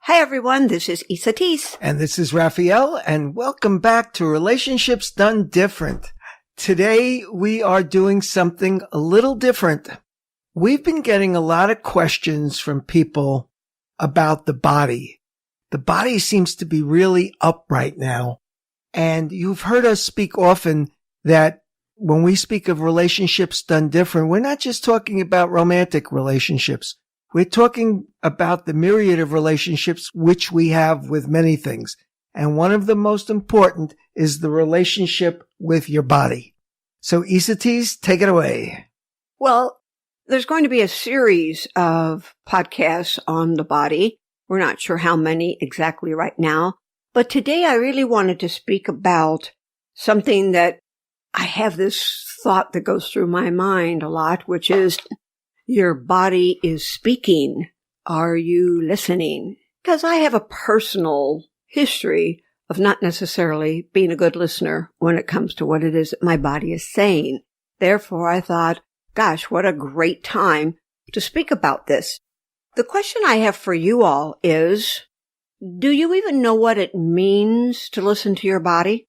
Hi everyone, this is Esateys. And this is Raphael, and welcome back to Relationships Done Different. Today we are doing something a little different. We've been getting a lot of questions from people about the body. The body seems to be really up right now. And you've heard us speak often that when we speak of relationships done different, we're not just talking about romantic relationships. We're talking about the myriad of relationships which we have with many things. And one of the most important is the relationship with your body. So Esateys, take it away. Well, there's going to be a series of podcasts on the body. We're not sure how many exactly right now. But today I really wanted to speak about something that I have this thought that goes through my mind a lot, which is your body is speaking. Are you listening? Because I have a personal history of not necessarily being a good listener when it comes to what it is that my body is saying. Therefore, I thought, gosh, what a great time to speak about this. The question I have for you all is, do you even know what it means to listen to your body?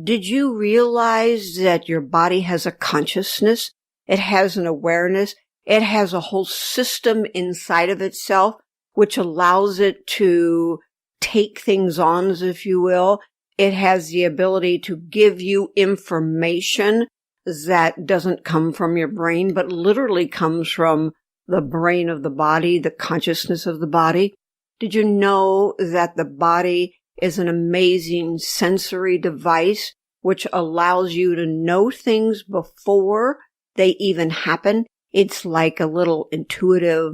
Did you realize that your body has a consciousness? It has an awareness. It has a whole system inside of itself, which allows it to take things on, if you will. It has the ability to give you information that doesn't come from your brain, but literally comes from the brain of the body, the consciousness of the body. Did you know that the body is an amazing sensory device which allows you to know things before they even happen? It's like a little intuitive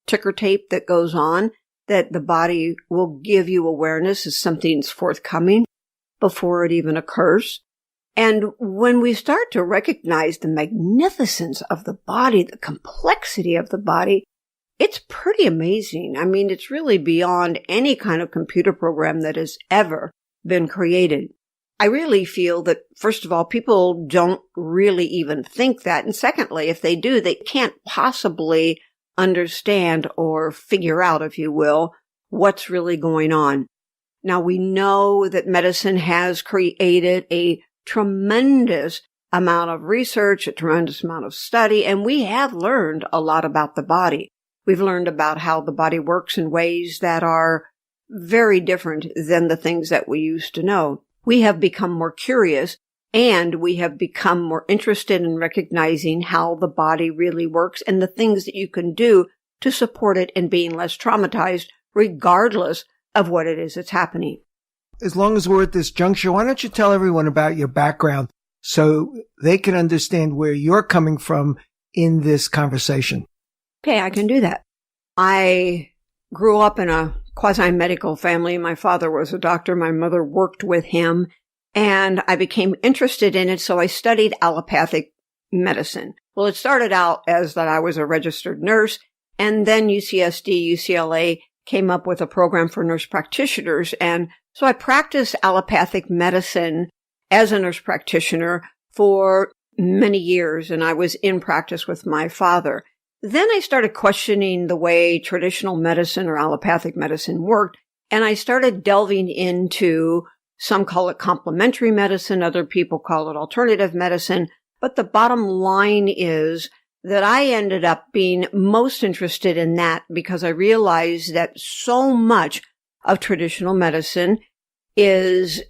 ticker tape that goes on that the body will give you awareness as something's forthcoming before it even occurs. And when we start to recognize the magnificence of the body, the complexity of the body, it's pretty amazing. I mean, it's really beyond any kind of computer program that has ever been created. I really feel that, first of all, people don't really even think that. And secondly, if they do, they can't possibly understand or figure out, if you will, what's really going on. Now, we know that medicine has created a tremendous amount of research, a tremendous amount of study, and we have learned a lot about the body. We've learned about how the body works in ways that are very different than the things that we used to know. We have become more curious, and we have become more interested in recognizing how the body really works and the things that you can do to support it in being less traumatized, regardless of what it is that's happening. As long as we're at this juncture, why don't you tell everyone about your background so they can understand where you're coming from in this conversation? Okay, I can do that. I grew up in a quasi-medical family. My father was a doctor. My mother worked with him, and I became interested in it, so I studied allopathic medicine. Well, it started out as that I was a registered nurse, and then UCSD, UCLA came up with a program for nurse practitioners, and so I practiced allopathic medicine as a nurse practitioner for many years, and I was in practice with my father. Then I started questioning the way traditional medicine or allopathic medicine worked, and I started delving into, some call it complementary medicine, other people call it alternative medicine, but the bottom line is that I ended up being most interested in that because I realized that so much of traditional medicine is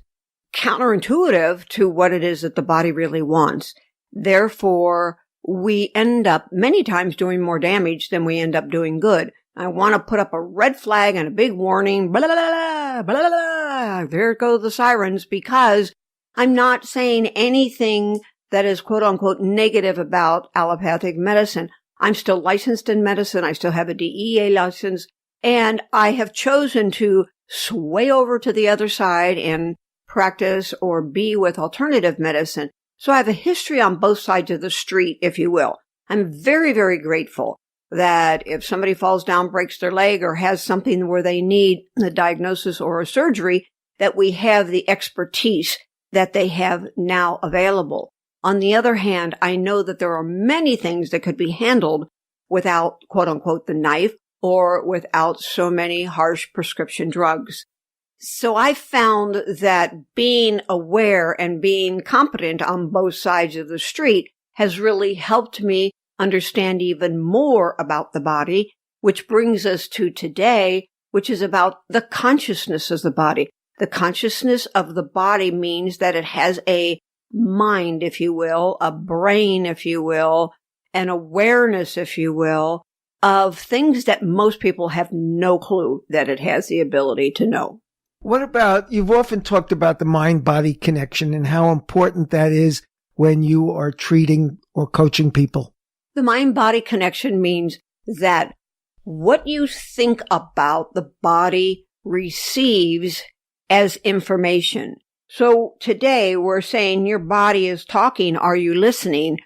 counterintuitive to what it is that the body really wants. Therefore, we end up many times doing more damage than we end up doing good. I want to put up a red flag and a big warning, blah, blah, blah, blah, blah, blah. There go the sirens, because I'm not saying anything that is quote unquote negative about allopathic medicine. I'm still licensed in medicine. I still have a DEA license, and I have chosen to sway over to the other side and practice or be with alternative medicine. So I have a history on both sides of the street, if you will. I'm very, very grateful that if somebody falls down, breaks their leg, or has something where they need a diagnosis or a surgery, that we have the expertise that they have now available. On the other hand, I know that there are many things that could be handled without, quote unquote, the knife, or without so many harsh prescription drugs. So I found that being aware and being competent on both sides of the street has really helped me understand even more about the body, which brings us to today, which is about the consciousness of the body. The consciousness of the body means that it has a mind, if you will, a brain, if you will, an awareness, if you will, of things that most people have no clue that it has the ability to know. What about, you've often talked about the mind-body connection and how important that is when you are treating or coaching people. The mind-body connection means that what you think about the body receives as information. So today we're saying your body is talking. Are you listening?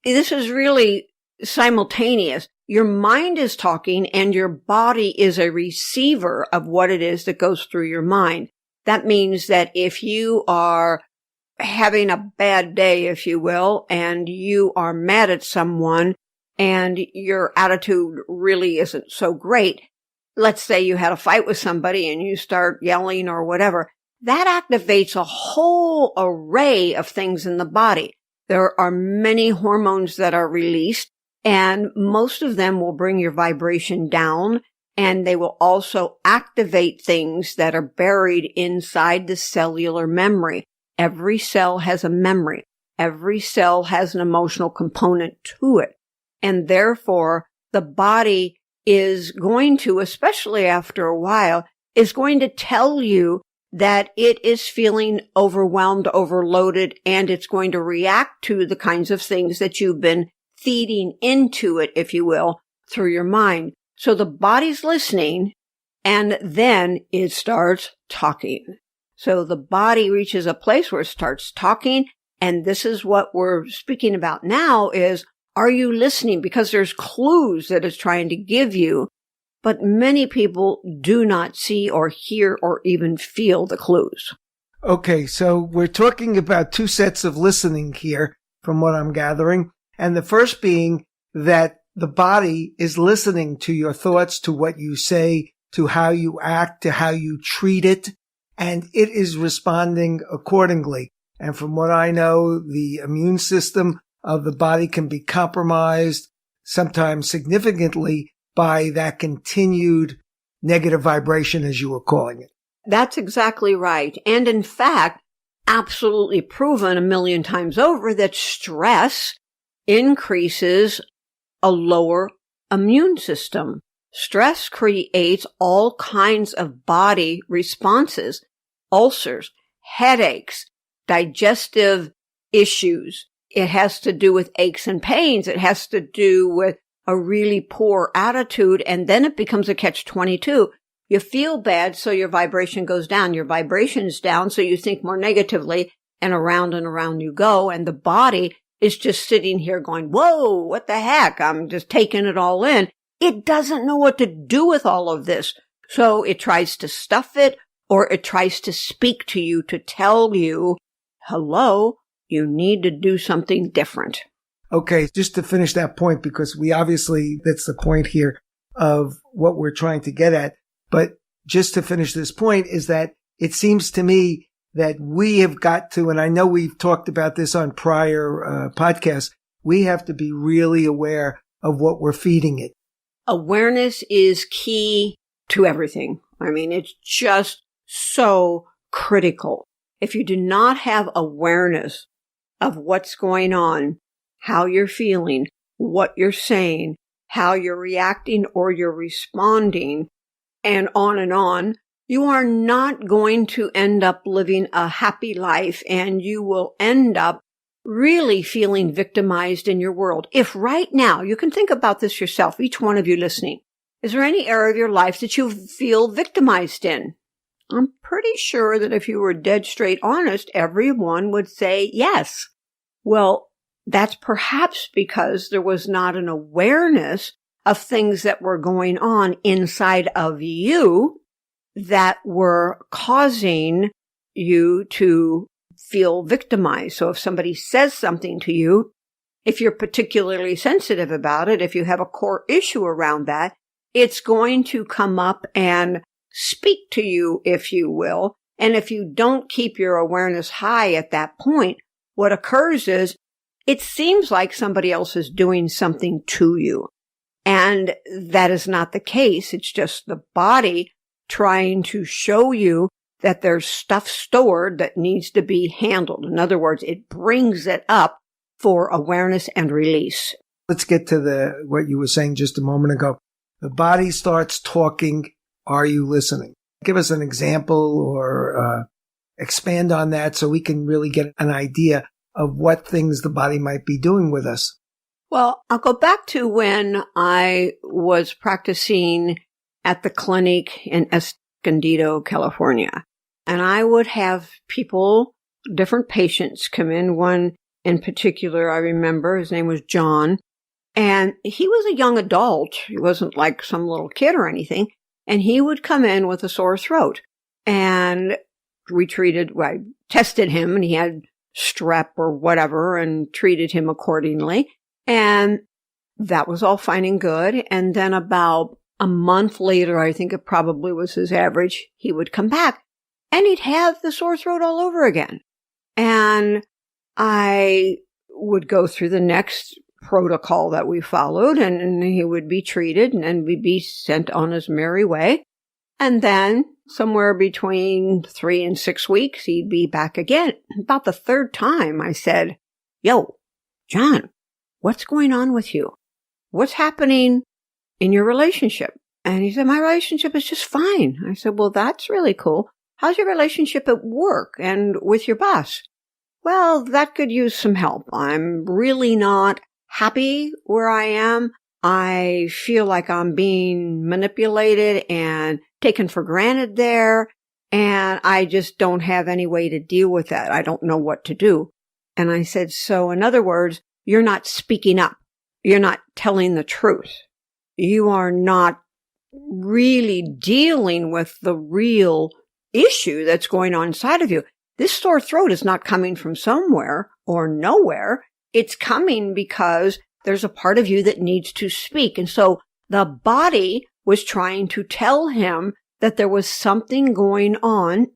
This is really simultaneous. Your mind is talking and your body is a receiver of what it is that goes through your mind. That means that if you are having a bad day, if you will, and you are mad at someone and your attitude really isn't so great, let's say you had a fight with somebody and you start yelling or whatever, that activates a whole array of things in the body. There are many hormones that are released, and most of them will bring your vibration down, and they will also activate things that are buried inside the cellular memory. Every cell has a memory. Every cell has an emotional component to it. And therefore, the body is going to, especially after a while, is going to tell you that it is feeling overwhelmed, overloaded, and it's going to react to the kinds of things that you've been feeding into it, if you will, through your mind. So the body's listening, and then it starts talking. So the body reaches a place where it starts talking, and this is what we're speaking about now is, are you listening? Because there's clues that it's trying to give you, but many people do not see or hear or even feel the clues. Okay, so we're talking about two sets of listening here, from what I'm gathering. And the first being that the body is listening to your thoughts, to what you say, to how you act, to how you treat it, and it is responding accordingly. And from what I know, the immune system of the body can be compromised, sometimes significantly, by that continued negative vibration, as you were calling it. That's exactly right. And in fact, absolutely proven 1,000,000 times over that stress increases a lower immune system. Stress creates all kinds of body responses, ulcers, headaches, digestive issues. It has to do with aches and pains. It has to do with a really poor attitude, and then it becomes a catch-22. You feel bad, so your vibration goes down. Your vibration's down, so you think more negatively, and around you go, and the body is just sitting here going, whoa, what the heck? I'm just taking it all in. It doesn't know what to do with all of this. So it tries to stuff it, or it tries to speak to you to tell you, hello, you need to do something different. Okay, just to finish that point, because that's the point here of what we're trying to get at. But just to finish this point is that it seems to me that we have got to, and I know we've talked about this on prior podcasts, we have to be really aware of what we're feeding it. Awareness is key to everything. I mean, it's just so critical. If you do not have awareness of what's going on, how you're feeling, what you're saying, how you're reacting or you're responding, and on, you are not going to end up living a happy life, and you will end up really feeling victimized in your world. If right now, you can think about this yourself, each one of you listening, is there any area of your life that you feel victimized in? I'm pretty sure that if you were dead straight honest, everyone would say yes. Well, that's perhaps because there was not an awareness of things that were going on inside of you that were causing you to feel victimized. So if somebody says something to you, if you're particularly sensitive about it, if you have a core issue around that, it's going to come up and speak to you, if you will. And if you don't keep your awareness high at that point, what occurs is it seems like somebody else is doing something to you. And that is not the case. It's just the body trying to show you that there's stuff stored that needs to be handled. In other words, it brings it up for awareness and release. Let's get to what you were saying just a moment ago. The body starts talking. Are you listening? Give us an example or expand on that so we can really get an idea of what things the body might be doing with us. Well, I'll go back to when I was practicing at the clinic in Escondido, California. And I would have people, different patients come in. One in particular, I remember, his name was John. And he was a young adult. He wasn't like some little kid or anything. And he would come in with a sore throat. And I tested him, and he had strep or whatever, and treated him accordingly. And that was all fine and good. And then about a month later, I think it probably was his average, he would come back and he'd have the sore throat all over again. And I would go through the next protocol that we followed, and he would be treated, and then we'd be sent on his merry way. And then somewhere between 3 and 6 weeks, he'd be back again. About the third time, I said, "Yo, John, what's going on with you? What's happening in your relationship?" And he said, "My relationship is just fine." I said, "Well, that's really cool. How's your relationship at work and with your boss?" "Well, that could use some help. I'm really not happy where I am. I feel like I'm being manipulated and taken for granted there, and I just don't have any way to deal with that. I don't know what to do." And I said, "So in other words, you're not speaking up. You're not telling the truth. You are not really dealing with the real issue that's going on inside of you. This sore throat is not coming from somewhere or nowhere. It's coming because there's a part of you that needs to speak." And so the body was trying to tell him that there was something going on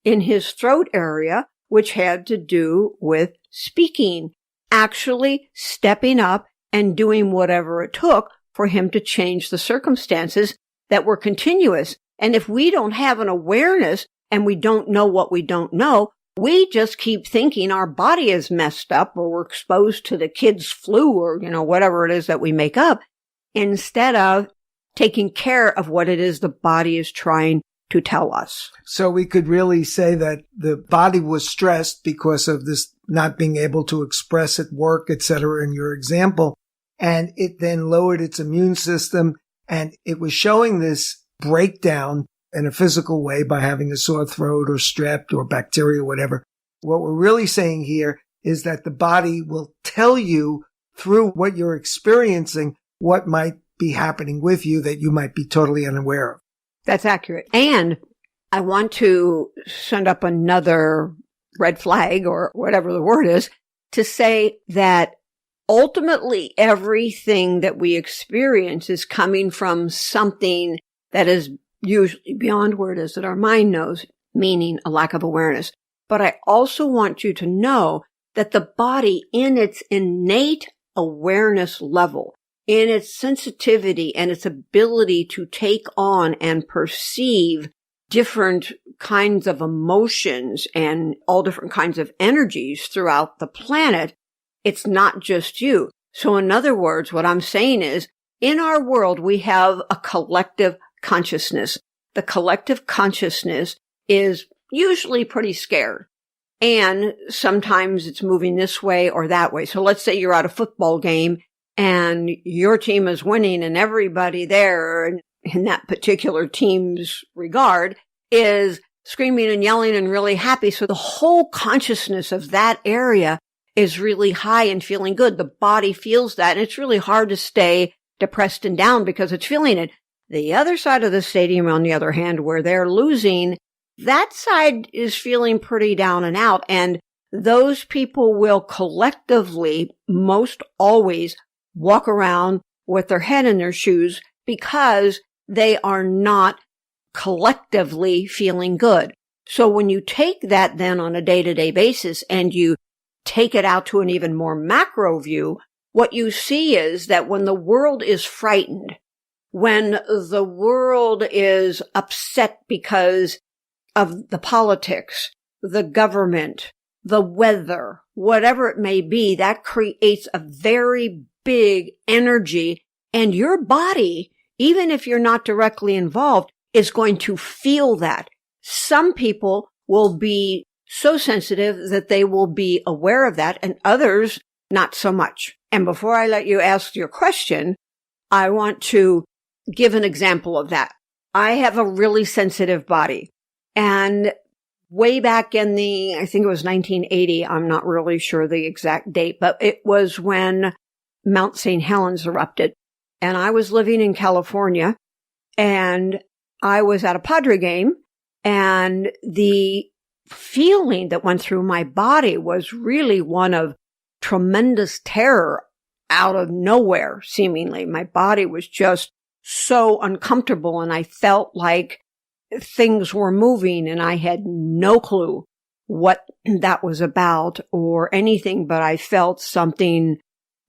in his throat area, which had to do with speaking, actually stepping up and doing whatever it took for him to change the circumstances that were continuous. And if we don't have an awareness and we don't know what we don't know, we just keep thinking our body is messed up, or we're exposed to the kid's flu, or, whatever it is that we make up, instead of taking care of what it is the body is trying to tell us. So we could really say that the body was stressed because of this not being able to express at work, etc., in your example. And it then lowered its immune system, and it was showing this breakdown in a physical way by having a sore throat or strep or bacteria, whatever. What we're really saying here is that the body will tell you through what you're experiencing what might be happening with you that you might be totally unaware of. That's accurate. And I want to send up another red flag, or whatever the word is, to say that ultimately everything that we experience is coming from something that is usually beyond where it is that our mind knows, meaning a lack of awareness. But I also want you to know that the body, in its innate awareness level, in its sensitivity and its ability to take on and perceive different kinds of emotions and all different kinds of energies throughout the planet, it's not just you. So in other words, what I'm saying is, in our world, we have a collective consciousness. The collective consciousness is usually pretty scared. And sometimes it's moving this way or that way. So let's say you're at a football game and your team is winning, and everybody there in that particular team's regard is screaming and yelling and really happy. So the whole consciousness of that area is really high and feeling good. The body feels that, and it's really hard to stay depressed and down because it's feeling it. The other side of the stadium, on the other hand, where they're losing, that side is feeling pretty down and out. And those people will collectively, most always, walk around with their head in their shoes because they are not collectively feeling good. So when you take that then on a day-to-day basis and you take it out to an even more macro view, what you see is that when the world is frightened, when the world is upset because of the politics, the government, the weather, whatever it may be, that creates a very big energy, and your body, even if you're not directly involved, is going to feel that. Some people will be so sensitive that they will be aware of that, and others not so much. And before I let you ask your question, I want to give an example of that. I have a really sensitive body. And way back in I think it was 1980, I'm not really sure the exact date, but it was when Mount St. Helens erupted. And I was living in California, and I was at a Padre game, and the feeling that went through my body was really one of tremendous terror out of nowhere, seemingly. My body was just so uncomfortable, and I felt like things were moving, and I had no clue what that was about or anything, but I felt something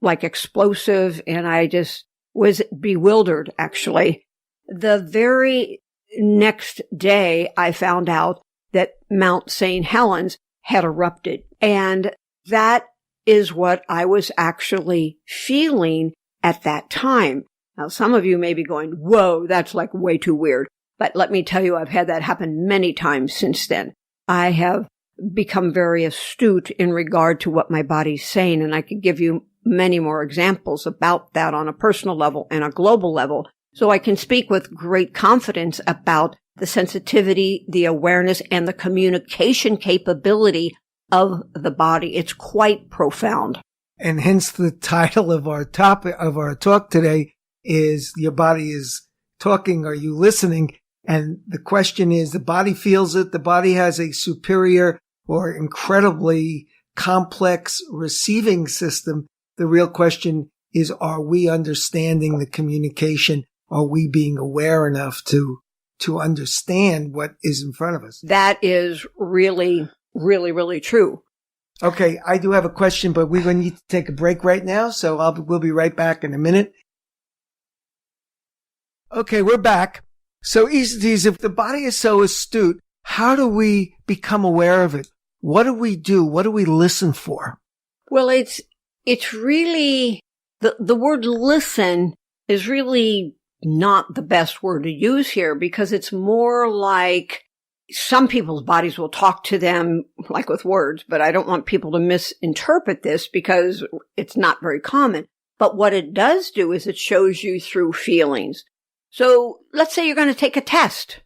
like explosive, and I just was bewildered, actually. The very next day, I found out that Mount St. Helens had erupted, and that is what I was actually feeling at that time. Now, some of you may be going, whoa, that's like way too weird. But let me tell you, I've had that happen many times since then. I have become very astute in regard to what my body's saying, and I could give you many more examples about that on a personal level and a global level. So I can speak with great confidence about the sensitivity, the awareness, and the communication capability of the body. It's quite profound. And hence the title of our talk today is Your Body is Talking. Are you listening? And the question is, the body feels it. The body has a superior or incredibly complex receiving system. The real question is, are we understanding the communication? Are we being aware enough to understand what is in front of us? That is really, really, really true. Okay, I do have a question, but we're going to need to take a break right now, so we'll be right back in a minute. Okay, we're back. So, Esateys, if the body is so astute, how do we become aware of it? What do we do? What do we listen for? Well, it's really, the word listen is really not the best word to use here, because it's more like some people's bodies will talk to them like with words, but I don't want people to misinterpret this because it's not very common. But what it does do is it shows you through feelings. So let's say you're going to take a test.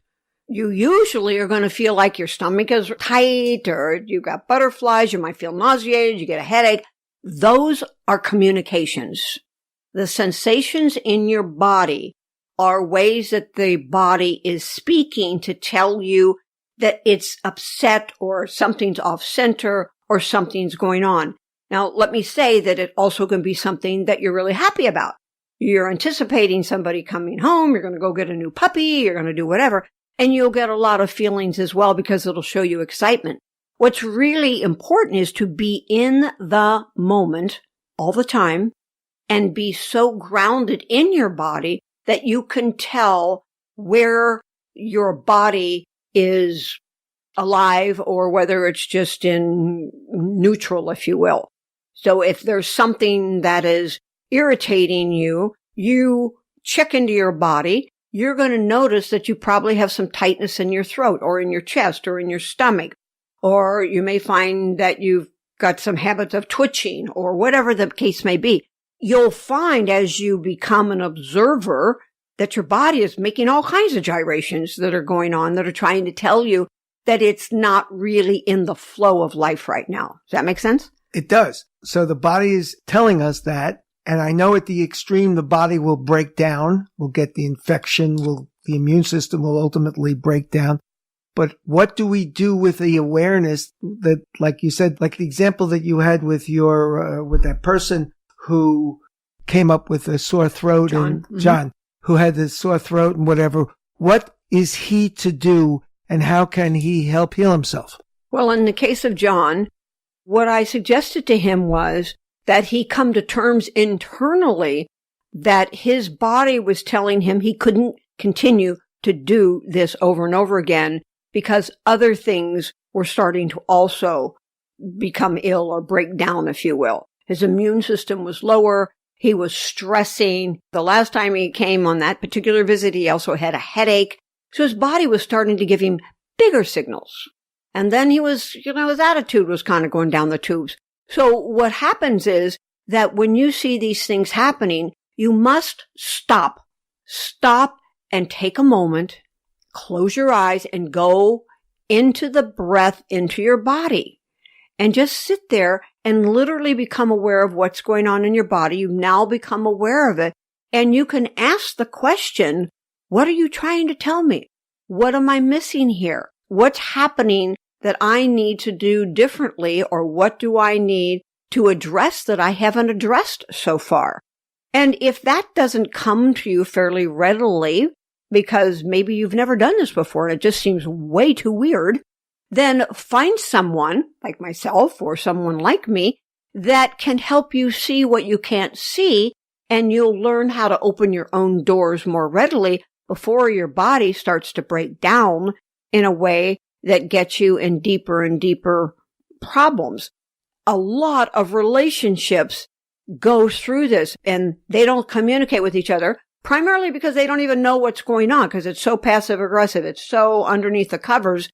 You usually are going to feel like your stomach is tight, or you've got butterflies, you might feel nauseated, you get a headache. Those are communications. The sensations in your body are ways that the body is speaking to tell you that it's upset or something's off center or something's going on. Now, let me say that it also can be something that you're really happy about. You're anticipating somebody coming home, you're going to go get a new puppy, you're going to do whatever, and you'll get a lot of feelings as well because it'll show you excitement. What's really important is to be in the moment all the time and be so grounded in your body that you can tell where your body is alive or whether it's just in neutral, if you will. So if there's something that is irritating you, you check into your body. You're going to notice that you probably have some tightness in your throat or in your chest or in your stomach. Or you may find that you've got some habits of twitching or whatever the case may be. You'll find as you become an observer that your body is making all kinds of gyrations that are going on that are trying to tell you that it's not really in the flow of life right now. Does that make sense? It does. So the body is telling us that. And I know at the extreme, the body will break down. We'll get the infection. The immune system will ultimately break down. But what do we do with the awareness that, like you said, like the example that you had with with that person who came up with a sore throat, John, John, who had the sore throat and whatever. What is he to do, and how can he help heal himself? Well, in the case of John, what I suggested to him was that he come to terms internally that his body was telling him he couldn't continue to do this over and over again because other things were starting to also become ill or break down, if you will. His immune system was lower. He was stressing. The last time he came on that particular visit, he also had a headache. So his body was starting to give him bigger signals. And then he was, his attitude was kind of going down the tubes. So what happens is that when you see these things happening, you must stop and take a moment, close your eyes and go into the breath, into your body, and just sit there and literally become aware of what's going on in your body. You've now become aware of it, and you can ask the question, what are you trying to tell me? What am I missing here? What's happening that I need to do differently, or what do I need to address that I haven't addressed so far? And if that doesn't come to you fairly readily, because maybe you've never done this before and it just seems way too weird, then find someone like myself or someone like me that can help you see what you can't see, and you'll learn how to open your own doors more readily before your body starts to break down in a way that gets you in deeper and deeper problems. A lot of relationships go through this, and they don't communicate with each other, primarily because they don't even know what's going on, because it's so passive aggressive. It's so underneath the covers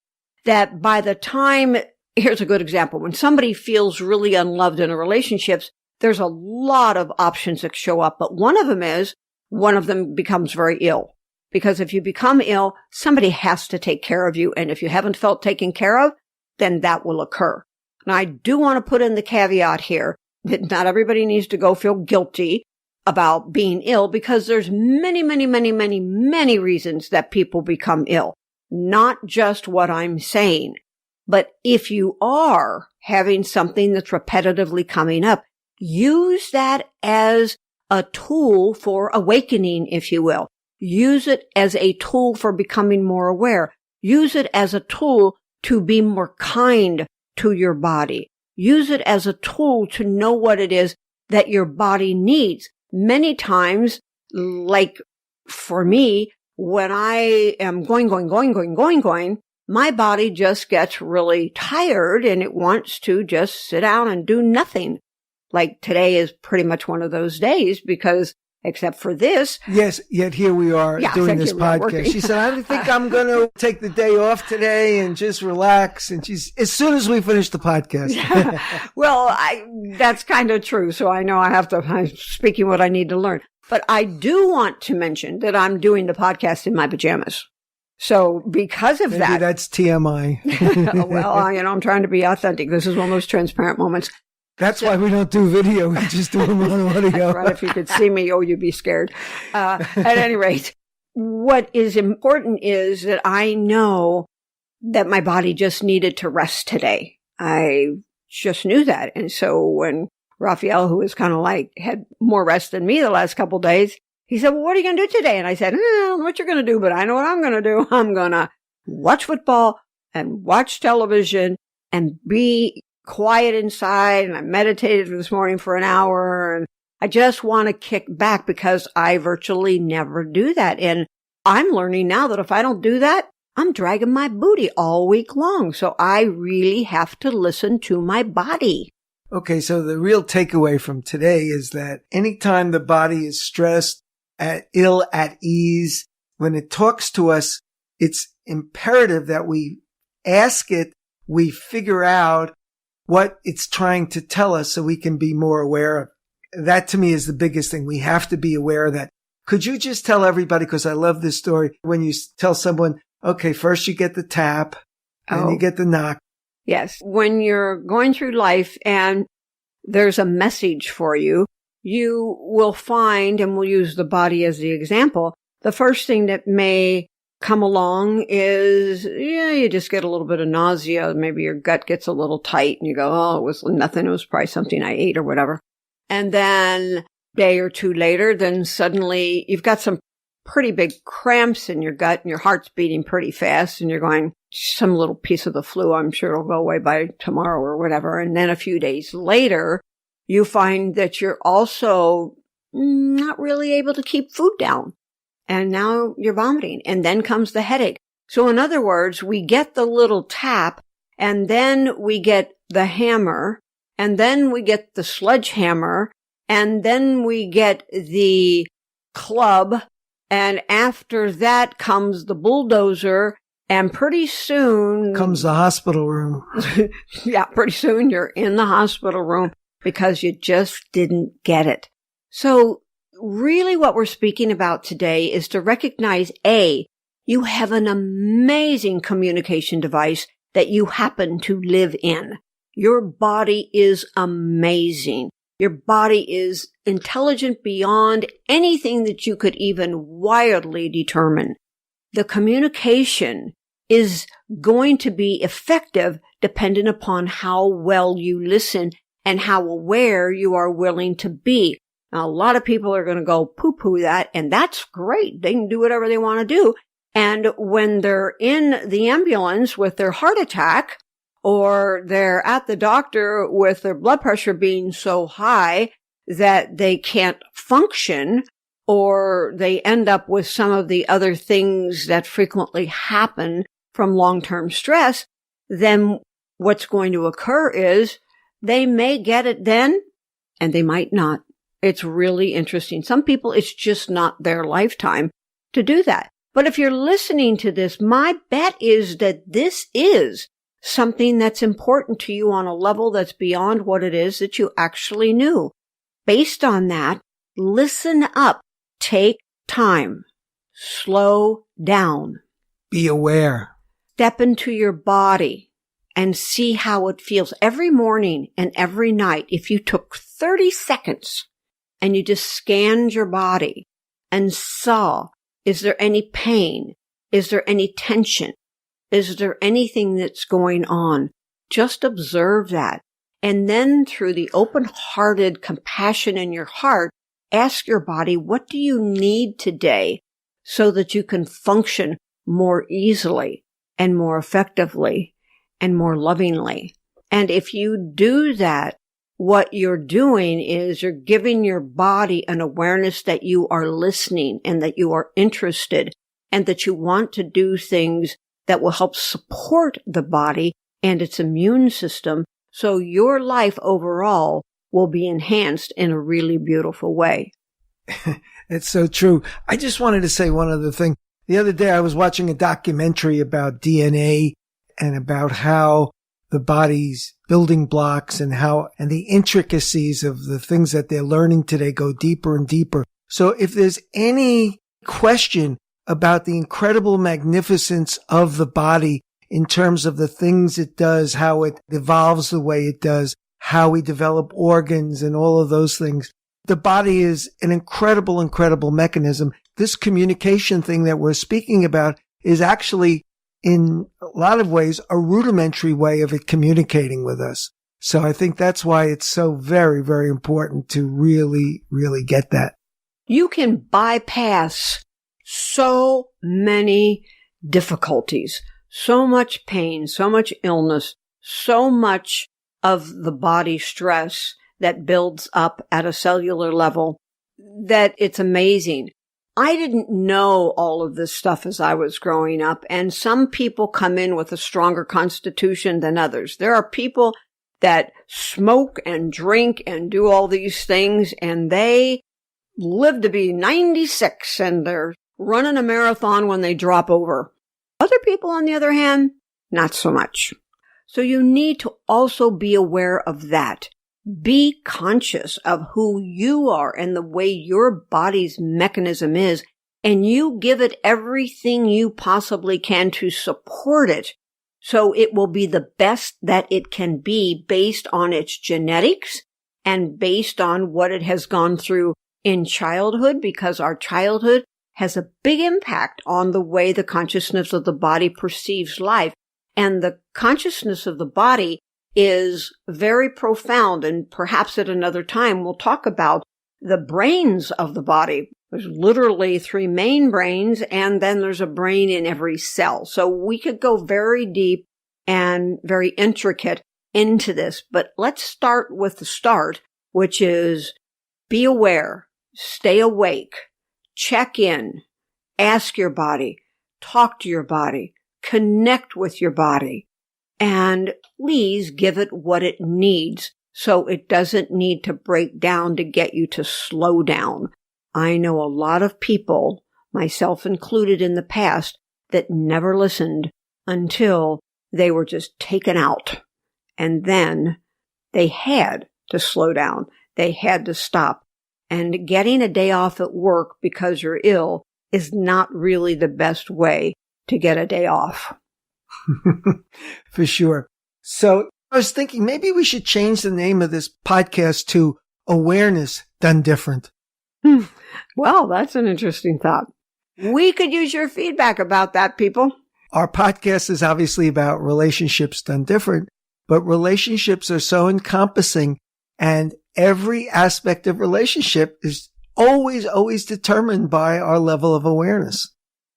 that by the time, here's a good example, when somebody feels really unloved in a relationship, there's a lot of options that show up, but one of them becomes very ill. Because if you become ill, somebody has to take care of you, and if you haven't felt taken care of, then that will occur. And I do want to put in the caveat here that not everybody needs to go feel guilty about being ill, because there's many, many, many, many, many reasons that people become ill. Not just what I'm saying. But if you are having something that's repetitively coming up, use that as a tool for awakening, if you will. Use it as a tool for becoming more aware. Use it as a tool to be more kind to your body. Use it as a tool to know what it is that your body needs. Many times, like for me, when I am going, my body just gets really tired and it wants to just sit down and do nothing. Like today is pretty much one of those days, because except for this. Yes, yet here we are doing this podcast. She said, I think I'm going to take the day off today and just relax. And as soon as we finish the podcast. Well, that's kind of true. So I know I'm speaking what I need to learn. But I do want to mention that I'm doing the podcast in my pajamas. So because of Maybe that's TMI. Well, I'm trying to be authentic. This is one of those transparent moments. That's why we don't do video. We just do them on audio. Right. If you could see me, you'd be scared. At any rate, what is important is that I know that my body just needed to rest today. I just knew that. And so when Raphael, who was kind of had more rest than me the last couple of days, he said, well, what are you going to do today? And I said, I don't know what you're going to do, but I know what I'm going to do. I'm going to watch football and watch television and be quiet inside. And I meditated this morning for an hour, and I just want to kick back because I virtually never do that. And I'm learning now that if I don't do that, I'm dragging my booty all week long. So I really have to listen to my body. Okay, so the real takeaway from today is that anytime the body is stressed, ill at ease, when it talks to us, it's imperative that we ask it, we figure out what it's trying to tell us so we can be more aware of. That to me is the biggest thing. We have to be aware of that. Could you just tell everybody, because I love this story, when you tell someone, okay, first you get the tap, then you get the knock. Yes. When you're going through life and there's a message for you, you will find, and we'll use the body as the example, the first thing that may come along is, you just get a little bit of nausea. Maybe your gut gets a little tight and you go, oh, it was nothing. It was probably something I ate or whatever. And then a day or two later, then suddenly you've got some pretty big cramps in your gut and your heart's beating pretty fast and you're going, some little piece of the flu, I'm sure it'll go away by tomorrow or whatever. And then a few days later, you find that you're also not really able to keep food down. And now you're vomiting. And then comes the headache. So in other words, we get the little tap and then we get the hammer and then we get the sledgehammer and then we get the club. And after that comes the bulldozer. And pretty soon comes the hospital room. Yeah, pretty soon you're in the hospital room because you just didn't get it. So really what we're speaking about today is to recognize, A, you have an amazing communication device that you happen to live in. Your body is amazing. Your body is intelligent beyond anything that you could even wildly determine. The communication is going to be effective dependent upon how well you listen and how aware you are willing to be. Now, a lot of people are going to go poo-poo that, and that's great. They can do whatever they want to do. And when they're in the ambulance with their heart attack, or they're at the doctor with their blood pressure being so high that they can't function, or they end up with some of the other things that frequently happen from long-term stress, then what's going to occur is they may get it then, and they might not. It's really interesting. Some people, it's just not their lifetime to do that. But if you're listening to this, my bet is that this is something that's important to you on a level that's beyond what it is that you actually knew. Based on that, listen up. Take time. Slow down. Be aware. Step into your body and see how it feels. Every morning and every night, if you took 30 seconds and you just scanned your body and saw, is there any pain? Is there any tension? Is there anything that's going on? Just observe that. And then through the open-hearted compassion in your heart, ask your body, what do you need today so that you can function more easily and more effectively and more lovingly? And if you do that, what you're doing is you're giving your body an awareness that you are listening and that you are interested and that you want to do things that will help support the body and its immune system so your life overall will be enhanced in a really beautiful way. It's so true. I just wanted to say one other thing. The other day I was watching a documentary about DNA and about how the body's building blocks and the intricacies of the things that they're learning today go deeper and deeper. So if there's any question about the incredible magnificence of the body in terms of the things it does, how it evolves the way it does, how we develop organs and all of those things, the body is an incredible, incredible mechanism. This communication thing that we're speaking about is actually, in a lot of ways, a rudimentary way of it communicating with us. So I think that's why it's so very, very important to really, really get that. You can bypass so many difficulties, so much pain, so much illness, so much of the body stress that builds up at a cellular level that it's amazing. I didn't know all of this stuff as I was growing up, and some people come in with a stronger constitution than others. There are people that smoke and drink and do all these things, and they live to be 96, and they're running a marathon when they drop over. Other people, on the other hand, not so much. So you need to also be aware of that. Be conscious of who you are and the way your body's mechanism is, and you give it everything you possibly can to support it so it will be the best that it can be based on its genetics and based on what it has gone through in childhood, because our childhood has a big impact on the way the consciousness of the body perceives life. And the consciousness of the body is very profound, and perhaps at another time we'll talk about the brains of the body. There's literally 3 main brains, and then there's a brain in every cell. So we could go very deep and very intricate into this, but let's start with the start, which is be aware, stay awake, check in, ask your body, talk to your body, connect with your body, and please give it what it needs so it doesn't need to break down to get you to slow down. I know a lot of people, myself included in the past, that never listened until they were just taken out. And then they had to slow down. They had to stop. And getting a day off at work because you're ill is not really the best way to get a day off. For sure. So I was thinking maybe we should change the name of this podcast to Awareness Done Different. Well, that's an interesting thought. We could use your feedback about that, people. Our podcast is obviously about relationships done different, but relationships are so encompassing, and every aspect of relationship is always determined by our level of awareness.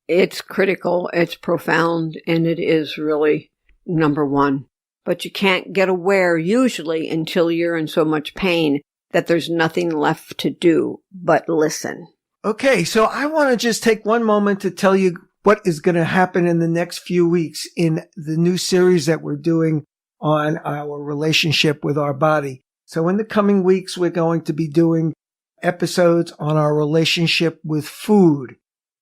It's critical, it's profound, and it is really number one. But you can't get aware usually until you're in so much pain that there's nothing left to do but listen. Okay, so I want to just take one moment to tell you what is going to happen in the next few weeks in the new series that we're doing on our relationship with our body. So in the coming weeks, we're going to be doing episodes on our relationship with food,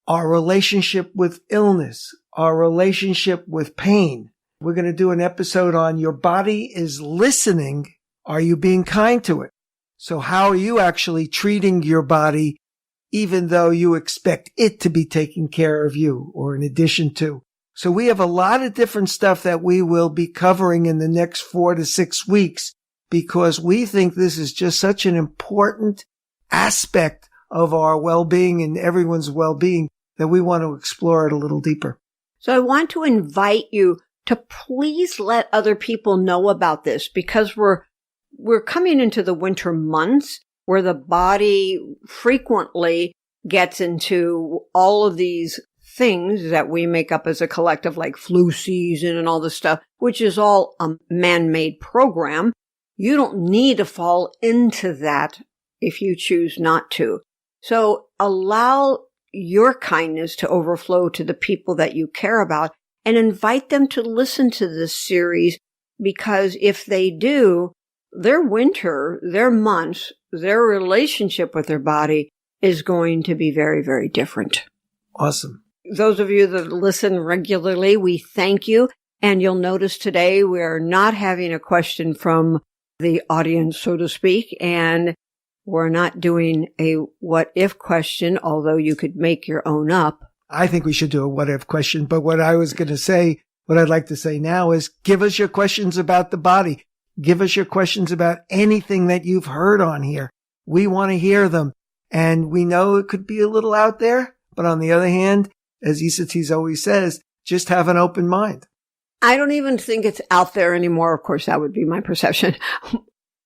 our relationship with illness, our relationship with pain. We're going to do an episode on your body is listening. Are you being kind to it? So how are you actually treating your body even though you expect it to be taking care of you or in addition to? So we have a lot of different stuff that we will be covering in the next 4 to 6 weeks because we think this is just such an important aspect of our well-being and everyone's well-being that we want to explore it a little deeper. So I want to invite you to please let other people know about this because we're coming into the winter months where the body frequently gets into all of these things that we make up as a collective, like flu season and all this stuff, which is all a man-made program. You don't need to fall into that if you choose not to. So allow your kindness to overflow to the people that you care about and invite them to listen to this series because if they do, their winter, their months, their relationship with their body is going to be very, very different. Awesome. Those of you that listen regularly, we thank you. And you'll notice today we're not having a question from the audience, so to speak, and we're not doing a what if question, although you could make your own up. I think we should do a what if question, but what I'd like to say now is give us your questions about the body. Give us your questions about anything that you've heard on here. We want to hear them. And we know it could be a little out there, but on the other hand, as Esateys always says, just have an open mind. I don't even think it's out there anymore. Of course, that would be my perception.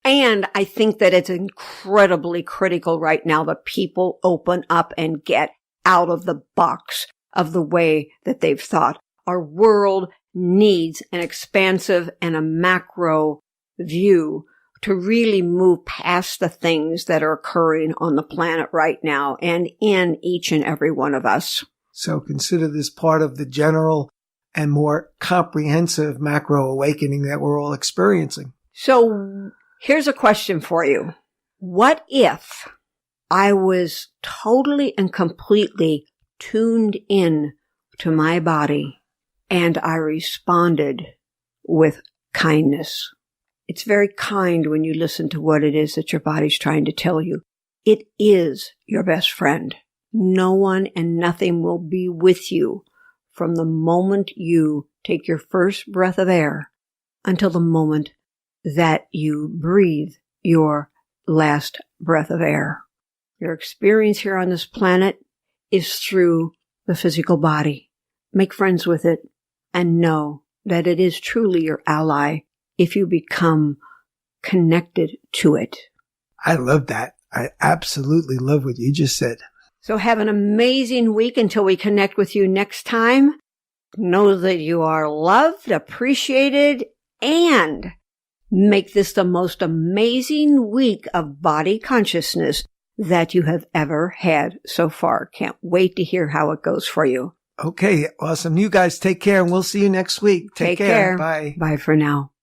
And I think that it's incredibly critical right now that people open up and get out of the box of the way that they've thought. Our world needs an expansive and a macro view to really move past the things that are occurring on the planet right now and in each and every one of us. So consider this part of the general and more comprehensive macro awakening that we're all experiencing. So here's a question for you. What if I was totally and completely tuned in to my body and I responded with kindness? It's very kind when you listen to what it is that your body's trying to tell you. It is your best friend. No one and nothing will be with you from the moment you take your first breath of air until the moment that you breathe your last breath of air. Your experience here on this planet is through the physical body. Make friends with it and know that it is truly your ally if you become connected to it. I love that. I absolutely love what you just said. So have an amazing week until we connect with you next time. Know that you are loved, appreciated, and make this the most amazing week of body consciousness that you have ever had so far. Can't wait to hear how it goes for you. Okay, awesome. You guys take care, and we'll see you next week. Take care. Bye. Bye for now.